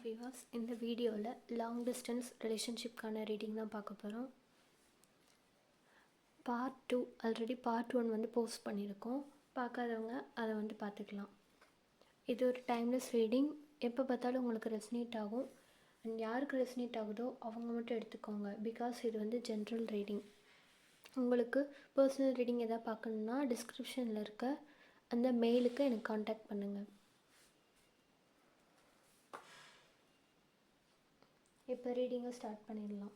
Viewers, இந்த வீடியோவில் long distance ரிலேஷன்ஷிப்கான reading தான் பார்க்க போகிறோம். பார்ட் 2 ஆல்ரெடி பார்ட் 1 வந்து போஸ்ட் பண்ணியிருக்கோம். பார்க்காதவங்க அதை வந்து பார்த்துக்கலாம். இது ஒரு டைம்லெஸ் ரீடிங். எப்போ பார்த்தாலும் உங்களுக்கு ரெசனேட் ஆகும். அண்ட் யாருக்கு ரெசனேட் ஆகுதோ அவங்க மட்டும் எடுத்துக்கோங்க. பிகாஸ் இது வந்து ஜென்ரல் ரீடிங். உங்களுக்கு பர்சனல் ரீடிங் எதாவது பார்க்கணுன்னா டிஸ்கிரிப்ஷனில் இருக்க அந்த மெயிலுக்கு எனக்கு காண்டாக்ட் பண்ணுங்கள். இப்போ ரீடிங்கை ஸ்டார்ட் பண்ணிடலாம்.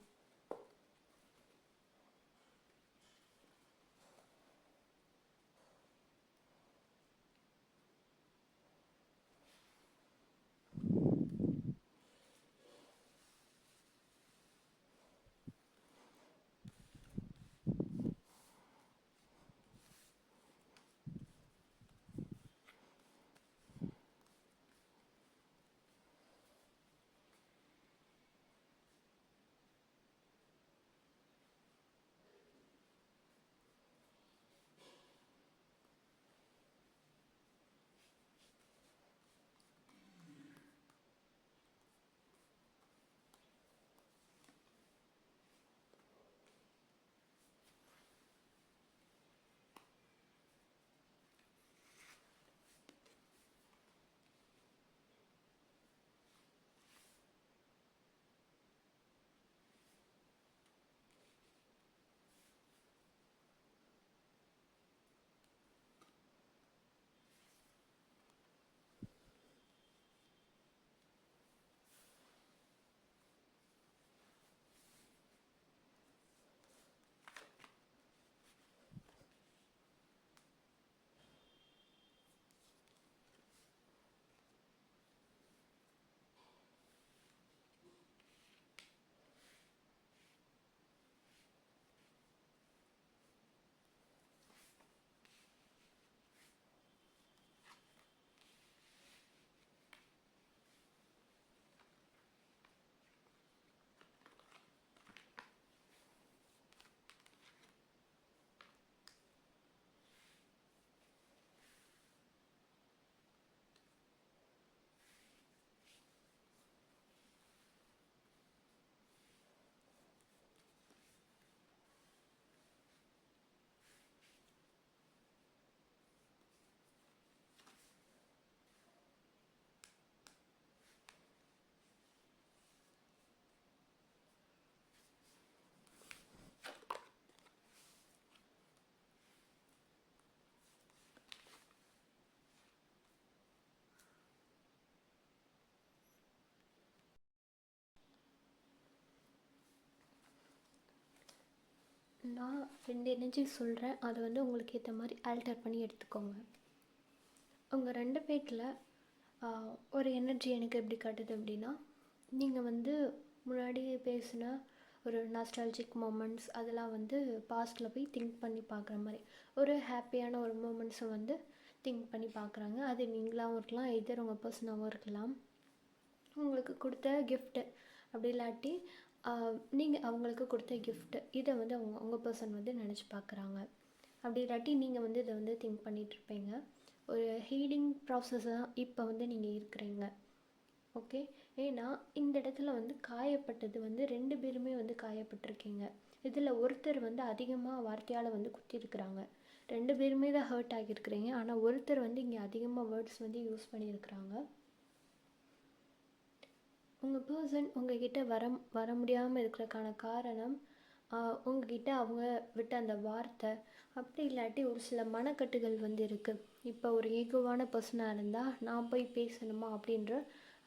நான் 2 எனர்ஜி சொல்கிறேன். அதை வந்து உங்களுக்கு ஏற்ற மாதிரி ஆல்டர் பண்ணி எடுத்துக்கோங்க. உங்கள் 2 பேரில் ஒரு எனர்ஜி எனக்கு எப்படி காட்டுது அப்படின்னா, நீங்கள் வந்து முன்னாடி பேசின ஒரு நாஸ்டாலஜிக் மூமெண்ட்ஸ் அதெல்லாம் வந்து பாஸ்ட்டில் போய் திங்க் பண்ணி பார்க்குற மாதிரி ஒரு ஹாப்பியான ஒரு மூமெண்ட்ஸை வந்து திங்க் பண்ணி பார்க்குறாங்க. அது நீங்களாகவும் இருக்கலாம், எதர் உங்கள் பர்சனாகவும் இருக்கலாம். உங்களுக்கு கொடுத்த கிஃப்ட்டு அப்படி இல்லாட்டி நீங்கள் அவங்களுக்கு கொடுத்த கிஃப்ட்டு இதை வந்து உங்கள் பர்சன் வந்து நினச்சி பார்க்குறாங்க. அப்படி இல்லாட்டி நீங்கள் வந்து இதை வந்து திங்க் பண்ணிகிட்ருப்பீங்க. ஒரு ஹீலிங் ப்ராசஸ் தான் இப்போ வந்து நீங்கள் இருக்கிறீங்க. ஓகே, ஏன்னா இந்த இடத்துல வந்து காயப்பட்டது வந்து 2 பேருமே வந்து காயப்பட்டிருக்கீங்க. இதில் ஒருத்தர் வந்து அதிகமாக வார்த்தையால் வந்து குத்திருக்கிறாங்க. 2 பேருமே தான் ஹர்ட் ஆகியிருக்கிறீங்க. ஆனால் ஒருத்தர் வந்து இங்கே அதிகமாக வேர்ட்ஸ் வந்து யூஸ் பண்ணியிருக்கிறாங்க. உங்கள் பர்சன் உங்கள்கிட்ட வர முடியாமல் இருக்கிறதுக்கான காரணம் உங்ககிட்ட அவங்க விட்ட அந்த வார்த்தை, அப்படி இல்லாட்டி ஒரு சில மனக்கட்டுகள் வந்து இருக்குது. இப்போ ஒரு ஈகோவான பர்சனாக இருந்தால் நான் போய் பேசணுமா அப்படின்ற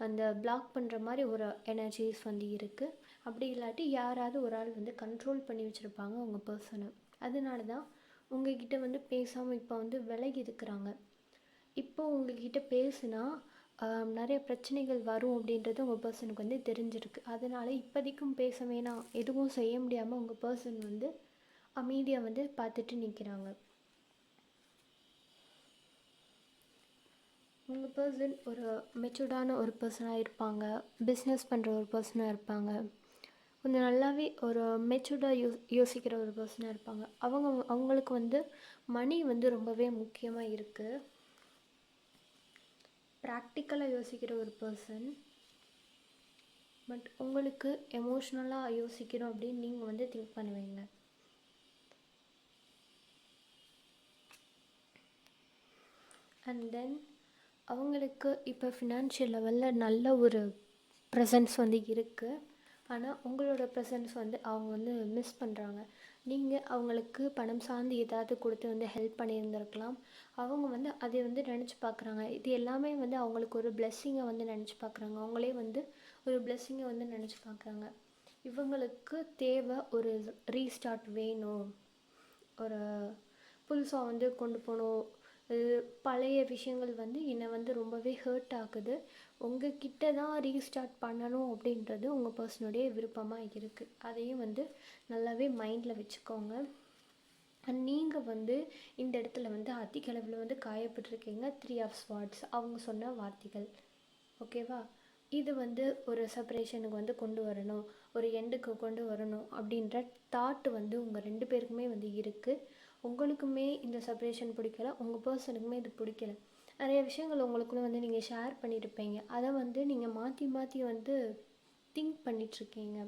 அந்த பிளாக் பண்ணுற மாதிரி ஒரு எனர்ஜிஸ் வந்து இருக்குது. அப்படி இல்லாட்டி யாராவது ஒரு ஆள் வந்து கண்ட்ரோல் பண்ணி வச்சுருப்பாங்க உங்கள் பர்சனை. அதனால தான் உங்கள்கிட்ட வந்து பேசாமல் இப்போ வந்து விலகி இருக்கிறாங்க. இப்போது உங்கள்கிட்ட பேசுனா நிறைய பிரச்சனைகள் வரும் அப்படின்றது உங்கள் பர்சனுக்கு வந்து தெரிஞ்சிருக்கு. அதனால் இப்போதைக்கும் பேச வேணாம், எதுவும் செய்ய முடியாமல் உங்கள் பர்சன் வந்து அமைதியாக வந்து பார்த்துட்டு நிற்கிறாங்க. உங்கள் பர்சன் ஒரு மெச்சூர்டான ஒரு பர்சனாக இருப்பாங்க, பிஸ்னஸ் பண்ணுற ஒரு பர்சனாக இருப்பாங்க, கொஞ்சம் நல்லாவே ஒரு மெச்சூர்டாக யோசிக்கிற ஒரு பர்சனாக இருப்பாங்க. அவங்களுக்கு வந்து மணி வந்து ரொம்பவே முக்கியமாக இருக்குது. ப்ராக்டிக்கலாக யோசிக்கிற ஒரு பர்சன். பட் உங்களுக்கு எமோஷ்னலாக யோசிக்கணும் அப்படின்னு நீங்கள் வந்து திங்க் பண்ணுவீங்க. அண்ட் தென் அவங்களுக்கு இப்போ ஃபினான்ஷியல் லெவலில் நல்ல ஒரு ப்ரெசன்ஸ் வந்து இருக்குது. ஆனால் உங்களோட ப்ரெசன்ஸ் வந்து அவங்க வந்து மிஸ் பண்ணுறாங்க. நீங்கள் அவங்களுக்கு பணம் சார்ந்து ஏதாவது கொடுத்து வந்து ஹெல்ப் பண்ணியிருந்திருக்கலாம். அவங்க வந்து அதை வந்து நினச்சி பார்க்குறாங்க. இது எல்லாமே வந்து அவங்களுக்கு ஒரு பிளெஸ்ஸிங்கை வந்து நினச்சி பார்க்குறாங்க. அவங்களே வந்து ஒரு பிளெஸ்ஸிங்கை வந்து நினச்சி பார்க்குறாங்க. இவங்களுக்கு தேவை ஒரு ரீஸ்டார்ட் வேணும், ஒரு புதுசாக வந்து கொண்டு போகணும். பழைய விஷயங்கள் வந்து என்னை வந்து ரொம்பவே ஹர்ட் ஆகுது. உங்ககிட்ட தான் ரீஸ்டார்ட் பண்ணணும் அப்படின்றது உங்கள் பர்சனுடைய விருப்பமாக இருக்குது. அதையும் வந்து நல்லாவே மைண்டில் வச்சுக்கோங்க. அண்ட் நீங்கள் வந்து இந்த இடத்துல வந்து அதிக அளவில் வந்து காயப்பட்டிருக்கீங்க. 3 ஆஃப் ஸ்வார்ட்ஸ் அவங்க சொன்ன வார்த்தைகள், ஓகேவா? இது வந்து ஒரு செப்பரேஷனுக்கு வந்து கொண்டு வரணும், ஒரு எண்டுக்கு கொண்டு வரணும் அப்படின்ற தாட்டு வந்து உங்கள் 2 பேருக்குமே வந்து இருக்குது. உங்களுக்குமே இந்த செப்பரேஷன் பிடிக்கல, உங்கள் பர்சனுக்குமே இது பிடிக்கல. நிறைய விஷயங்கள் உங்களுக்குள்ளே வந்து நீங்கள் ஷேர் பண்ணியிருப்பீங்க. அதை வந்து நீங்கள் மாற்றி மாற்றி வந்து திங்க் பண்ணிகிட்ருக்கீங்க.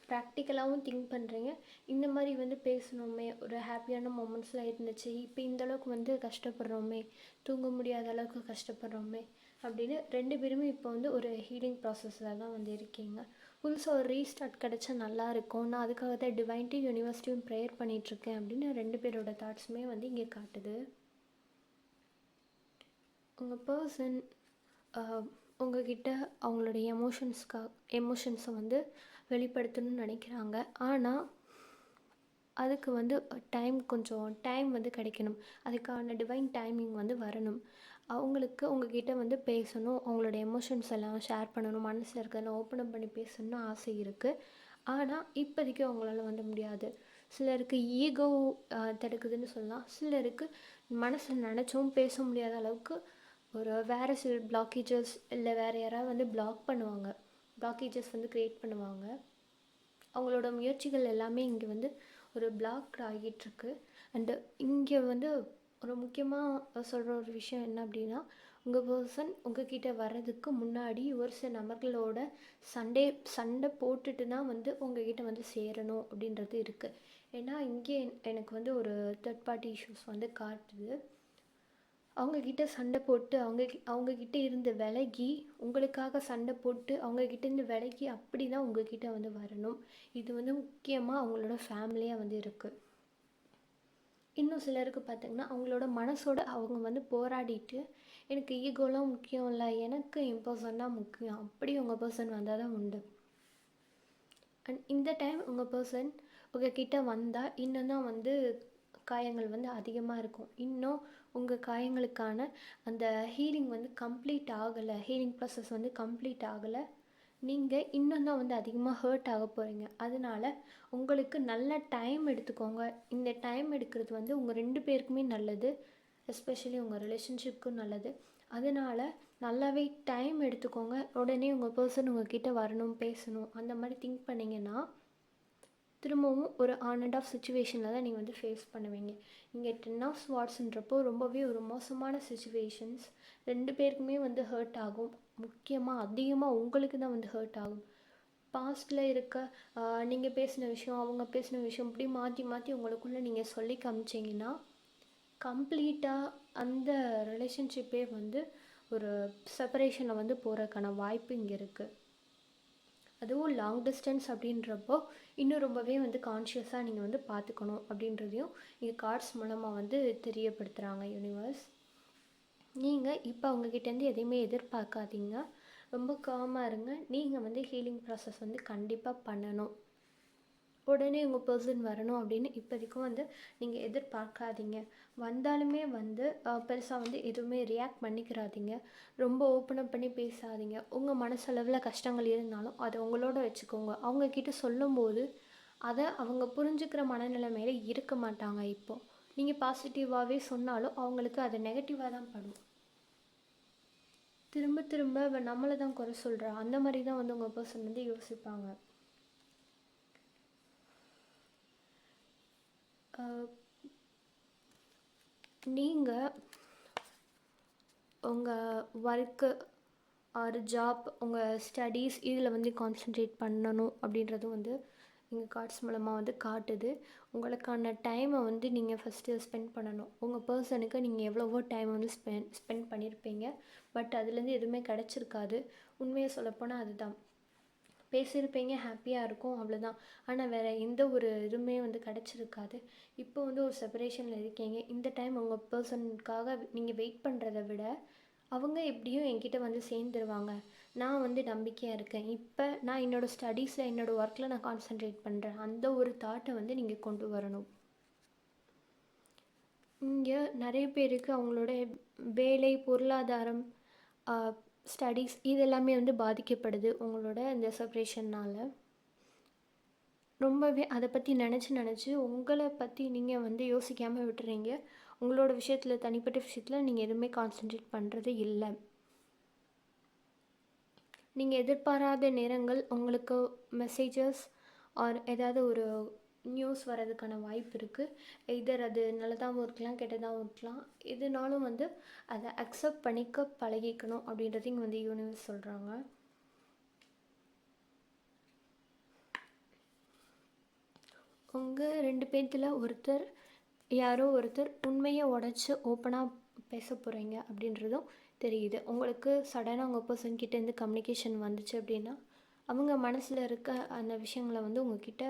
ப்ராக்டிக்கலாகவும் திங்க் பண்ணுறீங்க. இந்த மாதிரி வந்து பேசணுமே, ஒரு ஹாப்பியான மூமெண்ட்ஸ்லாம் இருந்துச்சு, இப்போ இந்தளவுக்கு வந்து கஷ்டப்படுறோமே, தூங்க முடியாத அளவுக்கு கஷ்டப்படுறோமே அப்படின்னு 2 பேருமே இப்போ வந்து ஒரு ஹீலிங் ப்ராசஸில் தான் வந்து இருக்கீங்க. புதுசாக ஒரு ரீஸ்டார்ட் கிடச்சா நல்லாயிருக்கும், நான் அதுக்காக தான் டிவைன்ட்டையும் யூனிவர்சிட்டியும் ப்ரேயர் பண்ணிகிட்ருக்கேன் அப்படின்னு 2 பேரோட தாட்ஸுமே வந்து இங்கே காட்டுது. உங்கள் பர்சன் உங்ககிட்ட அவங்களோட எமோஷன்ஸை வந்து வெளிப்படுத்தணும்னு நினைக்கிறாங்க. ஆனால் அதுக்கு வந்து கொஞ்சம் டைம் வந்து கிடைக்கணும். அதுக்கான டிவைன் டைமிங் வந்து வரணும். அவங்களுக்கு உங்ககிட்ட வந்து பேசணும், அவங்களோட எமோஷன்ஸ் எல்லாம் ஷேர் பண்ணணும், மனசில் இருக்கிறதெல்லாம் ஓப்பன் அப் பண்ணி பேசணும்னு ஆசை இருக்குது. ஆனால் இப்போதைக்கு அவங்களால வந்து முடியாது. சிலருக்கு ஈகோ தடுக்குதுன்னு சொல்லலாம். சிலருக்கு மனசில் நினச்சும் பேச முடியாத அளவுக்கு வேறு சில பிளாக்கேஜஸ் இல்லை வேறு யாராவது வந்து பிளாக்கேஜஸ் வந்து க்ரியேட் பண்ணுவாங்க. அவங்களோட முயற்சிகள் எல்லாமே இங்கே வந்து ஒரு பிளாக் ஆகிட்டுருக்கு. அண்டு இங்கே வந்து ஒரு முக்கியமாக சொல்கிற ஒரு விஷயம் என்ன அப்படின்னா, உங்கள் பர்சன் உங்ககிட்ட வர்றதுக்கு முன்னாடி ஒரு சில நபர்களோட சண்டை போட்டுட்டு தான் வந்து உங்ககிட்ட வந்து சேரணும் அப்படின்றது இருக்குது. ஏன்னா இங்கே எனக்கு வந்து ஒரு தேர்ட் பார்ட்டி இஷ்யூஸ் வந்து காட்டுது. அவங்கக்கிட்ட சண்டை போட்டு அவங்கக்கிட்ட இருந்து விலகி, உங்களுக்காக சண்டை போட்டு அவங்கக்கிட்டேருந்து விலகி அப்படி தான் உங்ககிட்ட வந்து வரணும். இது வந்து முக்கியமாக அவங்களோட ஃபேமிலியாக வந்து இருக்குது. இன்னும் சிலருக்கு பார்த்திங்கன்னா அவங்களோட மனசோட அவங்க வந்து போராடிட்டு, எனக்கு ஈகோலாம் முக்கியம் இல்லை, எனக்கு என் பர்சன் தான் முக்கியம், அப்படி உங்கள் பர்சன் வந்தால் தான் உண்டு. அண்ட் இந்த டைம் உங்கள் பர்சன் உங்ககிட்ட வந்தால் இன்னும் தான் வந்து காயங்கள் வந்து அதிகமாக இருக்கும். இன்னும் உங்கள் காயங்களுக்கான அந்த ஹீலிங் வந்து கம்ப்ளீட் ஆகலை, ஹீலிங் ப்ராசஸ் வந்து கம்ப்ளீட் ஆகலை. நீங்கள் இன்னும் தான் வந்து அதிகமாக ஹர்ட் ஆக போகிறீங்க. அதனால் உங்களுக்கு நல்ல டைம் எடுத்துக்கோங்க. இந்த டைம் எடுக்கிறது வந்து உங்கள் 2 பேருக்குமே நல்லது, எஸ்பெஷலி உங்கள் ரிலேஷன்ஷிப்க்கும் நல்லது. அதனால் நல்லாவே டைம் எடுத்துக்கோங்க. உடனே உங்கள் பர்சன் உங்ககிட்ட வரணும், பேசணும், அந்த மாதிரி திங்க் பண்ணிங்கன்னா திரும்பவும் ஒரு ஆன் அண்ட் ஆஃப் சுச்சுவேஷனில் தான் நீங்கள் வந்து ஃபேஸ் பண்ணுவீங்க. இங்கே 10 ஆஃப் ஸ்வார்ட்ஸ்ன்றப்போ ரொம்பவே ஒரு மோசமான சுச்சுவேஷன்ஸ். 2 பேருக்குமே வந்து ஹர்ட் ஆகும். முக்கியமாக அதிகமாக உங்களுக்கு தான் வந்து ஹர்ட் ஆகும். பாஸ்டில் இருக்க நீங்கள் பேசின விஷயம், அவங்க பேசின விஷயம், இப்படி மாற்றி மாற்றி உங்களுக்குள்ளே நீங்கள் சொல்லி காமிச்சிங்கன்னா கம்ப்ளீட்டாக அந்த ரிலேஷன்ஷிப்பே வந்து ஒரு செப்பரேஷனில் வந்து போகிறதுக்கான வாய்ப்பு இங்கே இருக்குது. அதுவும் லாங் டிஸ்டன்ஸ் அப்படின்றப்போ இன்னும் ரொம்பவே வந்து கான்ஷியஸாக நீங்கள் வந்து பார்த்துக்கணும் அப்படின்றதையும் இங்கே கார்ட்ஸ் மூலமாக வந்து தெரியப்படுத்துகிறாங்க யூனிவர்ஸ். நீங்கள் இப்போ அவங்கக்கிட்டேருந்து எதையுமே எதிர்பார்க்காதீங்க, ரொம்ப காமாக இருங்க. நீங்கள் வந்து ஹீலிங் ப்ராசஸ் வந்து கண்டிப்பாக பண்ணணும். உடனே உங்கள் பர்சன் வரணும் அப்படின்னு இப்போதைக்கும் வந்து நீங்கள் எதிர்பார்க்காதீங்க. வந்தாலுமே வந்து பெருசாக வந்து எதுவுமே ரியாக்ட் பண்ணிக்கிறாதீங்க, ரொம்ப ஓப்பன் பண்ணி பேசாதீங்க. உங்கள் மனசளவில் கஷ்டங்கள் இருந்தாலும் அதை உங்களோட வச்சுக்கோங்க. அவங்கக்கிட்ட சொல்லும்போது அதை அவங்க புரிஞ்சுக்கிற மனநிலைமையில இருக்க மாட்டாங்க. இப்போது நீங்கள் பாசிட்டிவாகவே சொன்னாலும் அவங்களுக்கு அது நெகட்டிவாக தான் படும். திரும்ப திரும்ப நம்மளை தான் குறை சொல்கிறா, அந்த மாதிரி தான் வந்து உங்கள் பர்சன் வந்து யோசிப்பாங்க. நீங்கள் உங்கள் ஒர்க்கு ஆர் ஜாப், உங்கள் ஸ்டடீஸ் இதில் வந்து கான்சென்ட்ரேட் பண்ணணும் அப்படின்றதும் வந்து எங்கள் கார்ட்ஸ் மூலமாக வந்து காட்டுது. உங்களுக்கான டைமை வந்து நீங்கள் ஃபஸ்ட்டு ஸ்பெண்ட் பண்ணணும். உங்கள் பர்சனுக்கு நீங்கள் எவ்வளவோ டைம் வந்து ஸ்பெண்ட் பண்ணியிருப்பீங்க. பட் அதுலேருந்து எதுவுமே கிடச்சிருக்காது. உண்மையை சொல்லப்போனால் அதுதான். பேசியிருப்பீங்க, ஹாப்பியாக இருக்கும், அவ்வளோதான். ஆனால் வேறு எந்த ஒரு இதுவுமே வந்து கிடச்சிருக்காது. இப்போ வந்து ஒரு செப்பரேஷனில் இருக்கீங்க. இந்த டைம் உங்கள் பர்சனுக்காக நீங்கள் வெயிட் பண்ணுறத விட அவங்க எப்படியும் என்கிட்ட வந்து சேர்ந்துருவாங்க. நான் வந்து நம்பிக்கையாக இருக்கேன். இப்போ நான் என்னோடய ஸ்டடீஸில், என்னோடய ஒர்க்கில் நான் கான்சென்ட்ரேட் பண்ணுறேன். அந்த ஒரு தாட்டை வந்து நீங்கள் கொண்டு வரணும். இங்கே நிறைய பேருக்கு அவங்களோட வேலை, பொருளாதாரம், ஸ்டடீஸ் இது எல்லாமே வந்து பாதிக்கப்படுது உங்களோட இந்த செப்பரேஷன்னால். ரொம்பவே அதை பற்றி நினச்சி உங்களை பற்றி நீங்கள் வந்து யோசிக்காமல் விட்டுறீங்க. உங்களோட விஷயத்தில், தனிப்பட்ட விஷயத்தில் நீங்கள் எதுவுமே கான்சென்ட்ரேட் பண்ணுறது இல்லை. நீங்கள் எதிர்பாராத நேரங்கள் உங்களுக்கு மெசேஜஸ் ஆர் ஏதாவது ஒரு நியூஸ் வர்றதுக்கான வாய்ப்பு இருக்குது. எதர் அது நல்லதாகவும் இருக்கலாம், கெட்டதாகவும் இருக்கலாம். எதுனாலும் வந்து அதை அக்செப்ட் பண்ணிக்க பழகிக்கணும் அப்படின்றது இங்கே வந்து யூனிவர்ஸ் சொல்கிறாங்க. உங்கள் 2 பேர்த்தில் ஒருத்தர், யாரோ ஒருத்தர் உண்மையை உடச்சி ஓப்பனாக பேச போகிறீங்க அப்படின்றதும் தெரியுது. உங்களுக்கு சடனாக உங்கள் பர்சன்கிட்டேருந்து கம்யூனிகேஷன் வந்துச்சு அப்படின்னா அவங்க மனசில் இருக்க அந்த விஷயங்களை வந்து உங்ககிட்ட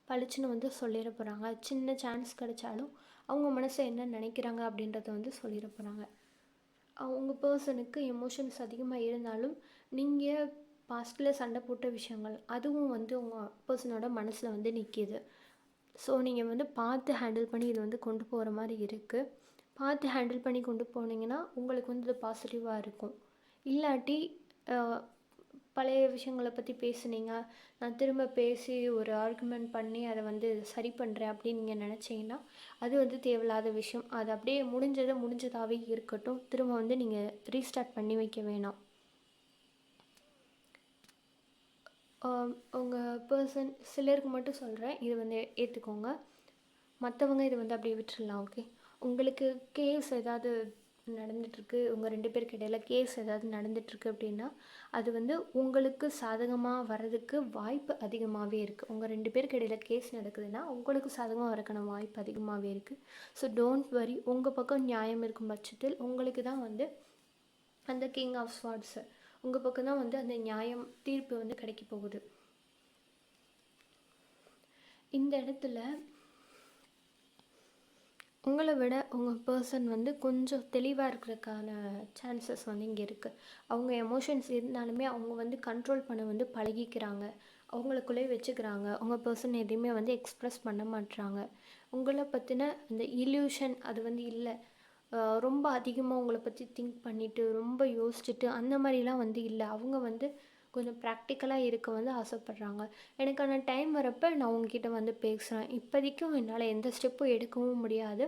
பளிச்சுன்னு வந்து சொல்லிட போகிறாங்க. சின்ன சான்ஸ் கிடைச்சாலும் அவங்க மனசை என்ன நினைக்கிறாங்க அப்படின்றத வந்து சொல்லிட போகிறாங்க. அவங்க பர்சனுக்கு எமோஷன்ஸ் அதிகமாக இருந்தாலும் நீங்கள் பாஸ்ட்டில் சண்டை போட்ட விஷயங்கள் அதுவும் வந்து உங்கள் பர்சனோட மனசில் வந்து நிற்கிது. ஸோ நீங்கள் வந்து பார்த்து ஹேண்டில் பண்ணி இது வந்து கொண்டு போகிற மாதிரி இருக்குது. பார்த்து ஹேண்டில் பண்ணி கொண்டு போனீங்கன்னா உங்களுக்கு வந்து இது பாசிட்டிவாக இருக்கும். இல்லாட்டி பழைய விஷயங்களை பற்றி பேசுனீங்க, நான் திரும்ப பேசி ஒரு ஆர்குமெண்ட் பண்ணி அதை வந்து சரி பண்ணுறேன் அப்படின்னு நீங்கள் நினச்சிங்கன்னா அது வந்து தேவையில்லாத விஷயம். அது அப்படியே முடிஞ்சதாகவே இருக்கட்டும். திரும்ப வந்து நீங்கள் ரீஸ்டார்ட் பண்ணி வைக்க வேணாம். உங்கள் பர்சன் சிலருக்கு மட்டும் சொல்கிறேன், இது வந்து ஏற்றுக்கோங்க. மற்றவங்க இது வந்து அப்படியே விட்டுடலாம். ஓகே, உங்களுக்கு கேஸ் ஏதாவது நடந்துகிட்ருக்கு, உங்கள் 2 பேருக்கு இடையில கேஸ் ஏதாவது நடந்துகிட்ருக்கு அப்படின்னா அது வந்து உங்களுக்கு சாதகமாக வர்றதுக்கு வாய்ப்பு அதிகமாகவே இருக்குது. உங்கள் 2 பேருக்கு இடையில கேஸ் நடக்குதுன்னா உங்களுக்கு சாதகமாக வரக்கான வாய்ப்பு அதிகமாகவே இருக்குது. So don't worry. உங்கள் பக்கம் நியாயம் இருக்கும் பட்சத்தில் உங்களுக்கு தான் வந்து அந்த கிங் ஆஃப் ஸ்வார்ட்ஸு உங்கள் பக்கம் தான் வந்து அந்த நியாயம் தீர்ப்பு வந்து கிடைக்க போகுது. இந்த இடத்துல உங்களை விட உங்கள் பர்சன் வந்து கொஞ்சம் தெளிவாக இருக்கிறதுக்கான சான்சஸ் வந்து இங்கே இருக்குது. அவங்க எமோஷன்ஸ் இருந்தாலுமே அவங்க வந்து கண்ட்ரோல் பண்ண வந்து பழகிக்கிறாங்க, அவங்களுக்குள்ளே வச்சுக்கிறாங்க. உங்கள் பர்சன் எதையுமே வந்து எக்ஸ்ப்ரெஸ் பண்ண மாட்டுறாங்க. உங்களை பற்றின அந்த இல்யூஷன் அது வந்து இல்லை. ரொம்ப அதிகமாக உங்களை பற்றி திங்க் பண்ணிவிட்டு ரொம்ப யோசிச்சுட்டு அந்த மாதிரிலாம் வந்து இல்லை. அவங்க வந்து கொஞ்சம் ப்ராக்டிக்கலாக இருக்க வந்து ஆசைப்பட்றாங்க. எனக்கான டைம் வரப்போ நான் உங்ககிட்ட வந்து பேசுகிறேன். இப்போதைக்கும் என்னால் எந்த ஸ்டெப்பும் எடுக்கவும் முடியாது.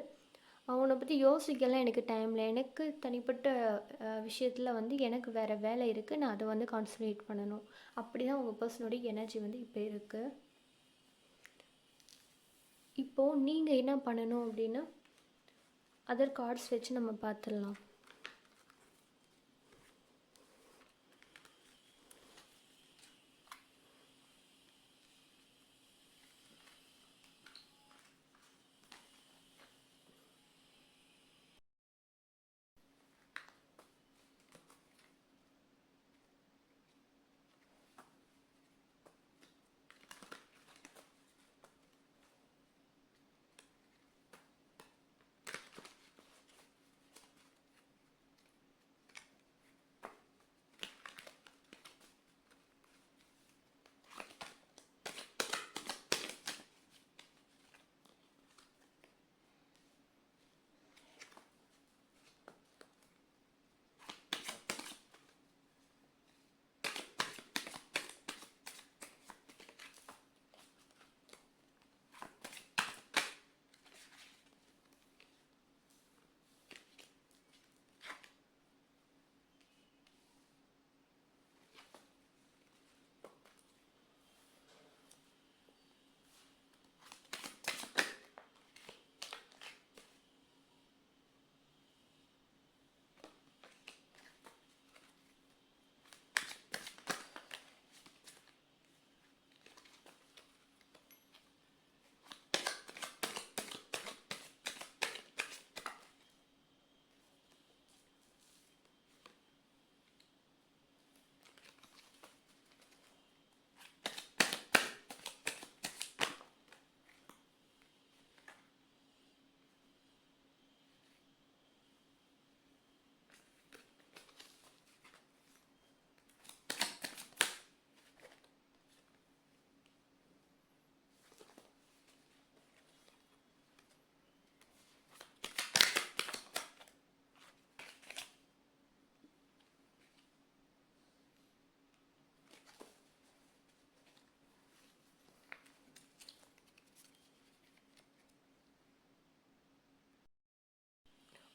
அவனை பற்றி யோசிக்கலாம் எனக்கு டைமில். எனக்கு தனிப்பட்ட விஷயத்தில் வந்து எனக்கு வேறு வேலை இருக்குது, நான் அதை வந்து கான்சன்ட்ரேட் பண்ணணும். அப்படி தான் உங்கள் பர்சனோடைய எனர்ஜி வந்து இப்போ இருக்குது. இப்போது நீங்கள் என்ன பண்ணணும் அப்படின்னா அதர் கார்ட்ஸ் வச்சு நம்ம பார்த்துடலாம்.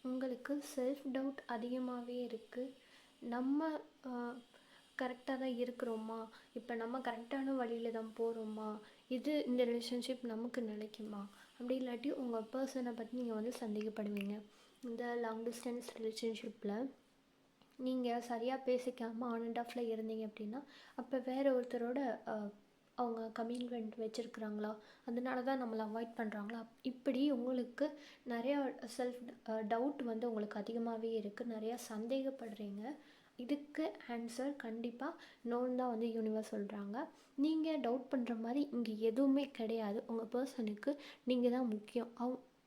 உங்களுக்கு செல்ஃப் டவுட் அதிகமாகவே இருக்குது. நம்ம கரெக்டாக தான் இருக்கிறோமா, இப்போ நம்ம கரெக்டான வழியில் தான் போகிறோமா, இந்த ரிலேஷன்ஷிப் நமக்கு நிலைக்குமா, அப்படி இல்லாட்டி உங்கள் பர்சனை பற்றி நீங்கள் வந்து சந்தேகப்படுவீங்க. இந்த லாங் டிஸ்டன்ஸ் ரிலேஷன்ஷிப்பில் நீங்கள் சரியாக பேசிக்காமல் ஆன் அண்ட் ஆஃபில் இருந்தீங்க அப்படின்னா, அப்போ வேறு ஒருத்தரோட அவங்க கமிட்மெண்ட் வச்சுருக்குறாங்களா, அதனால தான் நம்மளை அவாய்ட் பண்ணுறாங்களா, இப்படி உங்களுக்கு நிறையா செல்ஃப் டவுட் வந்து உங்களுக்கு அதிகமாகவே இருக்குது, நிறையா சந்தேகப்படுறீங்க. இதுக்கு ஆன்சர் கண்டிப்பாக நோன்னு தான் வந்து யூனிவர்ஸ் சொல்கிறாங்க. நீங்கள் டவுட் பண்ணுற மாதிரி இங்கே எதுவுமே கிடையாது. உங்கள் பர்சனுக்கு நீங்கள் தான் முக்கியம்.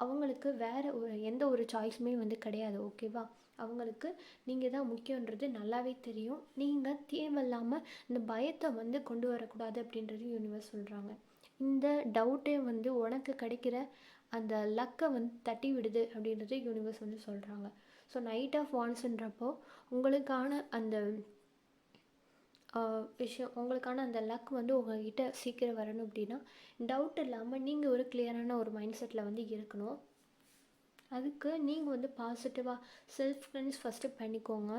அவங்களுக்கு வேறு எந்த ஒரு சாய்ஸுமே வந்து கிடையாது. ஓகேவா? அவங்களுக்கு நீங்கள் தான் முக்கியன்றது நல்லாவே தெரியும். நீங்கள் தேவையில்லாமல் இந்த பயத்தை வந்து கொண்டு வரக்கூடாது அப்படின்றது யூனிவர்ஸ் சொல்கிறாங்க. இந்த டவுட்டே வந்து உனக்கு கிடைக்கிற அந்த லக்கை வந்து தட்டி விடுது அப்படின்றது யூனிவர்ஸ் வந்து சொல்கிறாங்க. ஸோ நைட் ஆஃப் வான்ஸ்ன்றப்போ உங்களுக்கான அந்த விஷயம், உங்களுக்கான அந்த லக் வந்து உங்கள்கிட்ட சீக்கிரம் வரணும் அப்படின்னா, டவுட் இல்லாமல் நீங்கள் ஒரு கிளியரான ஒரு மைண்ட் செட்டில் வந்து இருக்கணும். அதுக்கு நீங்கள் வந்து பாசிட்டிவாக செல்ஃப் கிளென்ஸ் ஃபஸ்ட்டு பண்ணிக்கோங்க.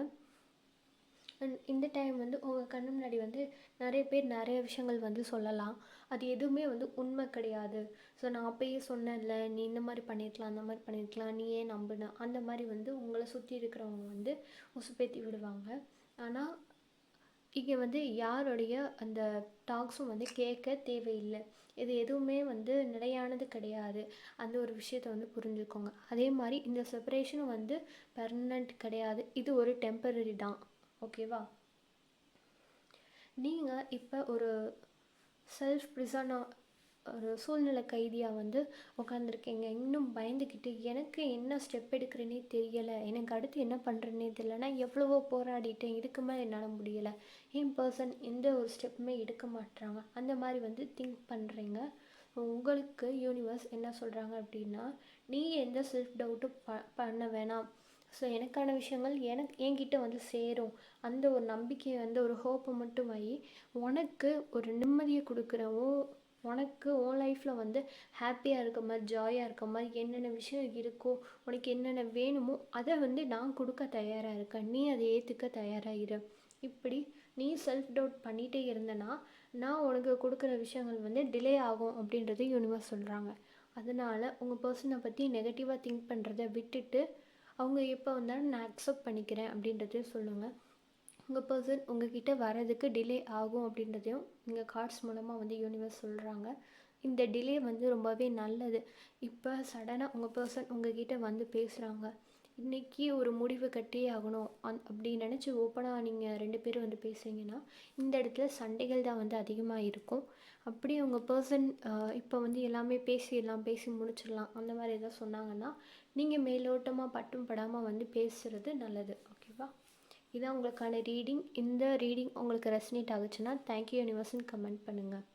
இந்த டைம் வந்து உங்கள் கண்ணு முன்னாடி வந்து நிறைய பேர் நிறைய விஷயங்கள் வந்து சொல்லலாம். அது எதுவுமே வந்து உண்மை கிடையாது. ஸோ நான் அப்பயே சொன்னேன்ல, நீ இந்த மாதிரி பண்ணியிருக்கலாம், அந்த மாதிரி பண்ணியிருக்கலாம், நீ ஏன் நம்பின, அந்த மாதிரி வந்து உங்களை சுற்றி இருக்கிறவங்க வந்து உசுப்பேத்தி விடுவாங்க. ஆனால் இங்கே வந்து யாருடைய அந்த டாக்ஸும் வந்து கேட்க தேவையில்லை. இது எதுவுமே வந்து நிலையானது கிடையாது. அந்த ஒரு விஷயத்தை வந்து புரிஞ்சுக்கோங்க. அதே மாதிரி இந்த செப்பரேஷனும் வந்து பெர்மனண்ட் கிடையாது. இது ஒரு டெம்பரரி தான். ஓகேவா? நீங்கள் இப்போ ஒரு செல்ஃப் ப்ரிசனாக ஒரு சூழ்நிலை கைதியாக வந்து உட்காந்துருக்கீங்க. இன்னும் பயந்துக்கிட்டு எனக்கு என்ன ஸ்டெப் எடுக்கிறேனே தெரியலை, எனக்கு அடுத்து என்ன பண்ணுறேன்னே தெரியல, நான் எவ்வளவோ போராடிட்டேன், இதுக்கு மேலே என்னால் முடியலை, என் பர்சன் எந்த ஒரு ஸ்டெப்புமே எடுக்க மாட்டுறாங்க, அந்த மாதிரி வந்து திங்க் பண்ணுறீங்க. உங்களுக்கு யூனிவர்ஸ் என்ன சொல்கிறாங்க அப்படின்னா, நீ எந்த செல்ஃப் டவுட்டும் பண்ண வேணாம். ஸோ எனக்கான விஷயங்கள் என்கிட்ட வந்து சேரும், அந்த ஒரு நம்பிக்கையை அந்த ஒரு ஹோப்பை மட்டும் வை. உனக்கு ஒரு நிம்மதியை கொடுக்குறவோ, உனக்கு உன் லைஃப்பில் வந்து ஹாப்பியாக இருக்க மாதிரி, ஜாயாக இருக்க மாதிரி என்னென்ன விஷயம் இருக்கோ, உனக்கு என்னென்ன வேணுமோ அதை வந்து நான் கொடுக்க தயாராக இருக்கேன். நீ அதை ஏற்றுக்க தயாராக இரு. இப்படி நீ செல்ஃப் டவுட் பண்ணிகிட்டே இருந்தனா நான் உனக்கு கொடுக்குற விஷயங்கள் வந்து டிலே ஆகும் அப்படின்றது யூனிவர்ஸ் சொல்கிறாங்க. அதனால் உங்கள் பர்சனை பற்றி நெகட்டிவாக திங்க் பண்ணுறதை விட்டுட்டு அவங்க எப்போ வந்தாலும் நான் அக்செப்ட் பண்ணிக்கிறேன் அப்படின்றதையும் சொல்லுங்கள். உங்கள் பர்சன் உங்ககிட்ட வர்றதுக்கு டிலே ஆகும் அப்படின்றதையும் நீங்கள் கார்ட்ஸ் மூலமாக வந்து யூனிவர்ஸ் சொல்கிறாங்க. இந்த டிலே வந்து ரொம்பவே நல்லது. இப்போ சடனாக உங்கள் பர்சன் உங்ககிட்ட வந்து பேசுகிறாங்க, இன்றைக்கி ஒரு முடிவு கட்டியே ஆகணும் அப்படி நினச்சி ஓப்பனாக நீங்கள் 2 பேரும் வந்து பேசுகிறீங்கன்னா இந்த இடத்துல சண்டைகள் தான் வந்து அதிகமாக இருக்கும். அப்படி உங்கள் பர்சன் இப்போ வந்து எல்லாமே பேசி முடிச்சிடலாம் அந்த மாதிரி எதாவது சொன்னாங்கன்னா நீங்கள் மேலோட்டமாக பட்டும் படாமல் வந்து பேசுகிறது நல்லது. ஓகேவா? இதான் உங்களுக்கான ரீடிங். இந்த ரீடிங் உங்களுக்கு ரெசனேட் ஆகுச்சுன்னா தேங்க்யூ யூனிவர்ஸ்னு கமெண்ட் பண்ணுங்கள்.